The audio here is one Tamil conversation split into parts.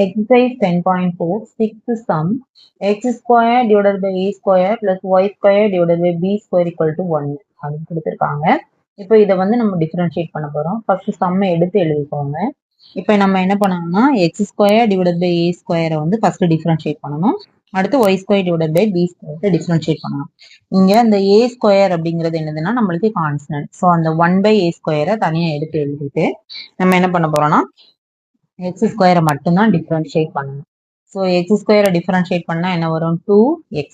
Exercise 10.4 sixth sum x square divided by a square plus y square divided by b square equal to 1 அப்படின்னு கொடுத்துருக்காங்க. இப்போ இதை வந்து நம்ம டிஃபரன்ஷியேட் பண்ண போறோம். ஃபர்ஸ்ட் சம்மை எடுத்து எழுதிக்கோங்க. இப்போ நம்ம என்ன பண்ணணும்னா x square divided by a ஸ்கொயரை வந்து ஃபர்ஸ்ட் டிஃபரன்ஷியேட் பண்ணணும். அடுத்து y square divided by b square differentiate பண்ணணும். இங்க இந்த ஏ ஸ்கொயர் அப்படிங்கிறது என்னதுன்னா நம்மளுக்கு கான்ஸ்டன்ட். ஸோ அந்த 1 பை ஏ ஸ்கொயரை தனியாக எடுத்து எழுதிட்டு நம்ம என்ன பண்ண போறோம்னா எக்ஸ் ஸ்கொயரை மட்டும்தான் டிஃபரன்ஷியேட் பண்ணணும். ஸோ எக்ஸ் ஸ்கொயரை டிஃபரன்ஷியேட் பண்ணால் என்ன வரும் 2x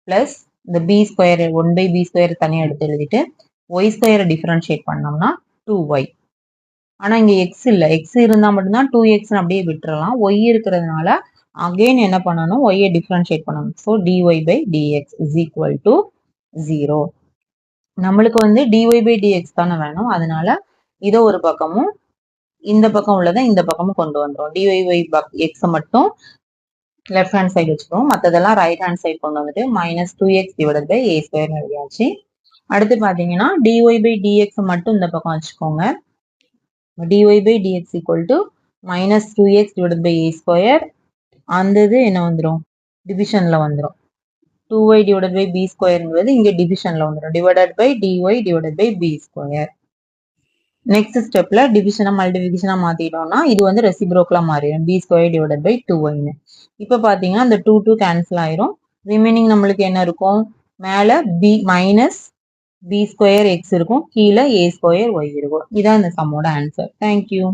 ப்ளஸ் இந்த b square 1 by b square தனியாக எடுத்து எழுதிட்டு ஒய் ஸ்கொயரை டிஃபரன்ஷியேட் பண்ணோம்னா 2y. ஆனால் இங்கே எக்ஸ் இல்லை, எக்ஸ் இருந்தால் மட்டும்தான் 2x அப்படியே விட்டுறலாம். ஒய் இருக்கிறதுனால அகெயின் என்ன பண்ணணும், ஒய்யை டிஃபரன்ஷியேட் பண்ணணும். So dy by dx is equal to 0. நம்மளுக்கு வந்து dy பை dx தானே வேணும், அதனால இதை ஒரு பக்கமும் இந்த பக்கம் உள்ளதை இந்த பக்கமும் கொண்டு வந்துடும். dy by x மட்டும் லெஃப்ட் ஹேண்ட் சைடு வச்சுக்கோம், மற்றதெல்லாம் ரைட் ஹேண்ட் சைடு கொண்டு வந்துட்டு minus 2x divided by a square எழுதியாச்சு. அடுத்து பார்த்தீங்கன்னா dy by dx மட்டும் இந்த பக்கம் வச்சுக்கோங்க. dy by dx equal to minus 2x divided by a square. அந்த இது என்ன வந்துடும், டிவிஷன்ல வந்துடும். 2y டிவைடட் பை b ஸ்கொயர்ங்கிறது இங்கே டிவிஷன்ல வந்துடும், divided by dy divided by b square. Next ஸ்டெப்ல டிவிஷனை மல்டிபிகேஷனா மாத்திட்டோம்னா இது வந்து ரெசிப்ரோக்கலா மாறிடும், B square divided by 2y. இப்போ பாத்தீங்கன்னா இந்த 2 கேன்சல் ஆயிரும். ரிமைனிங் நம்மளுக்கு என்ன இருக்கும், மேல b minus b square x இருக்கும், கீழே ஏ ஸ்கொயர் ஒய் இருக்கும். இதான் இந்த சம்மோட ஆன்சர். தேங்க்யூ.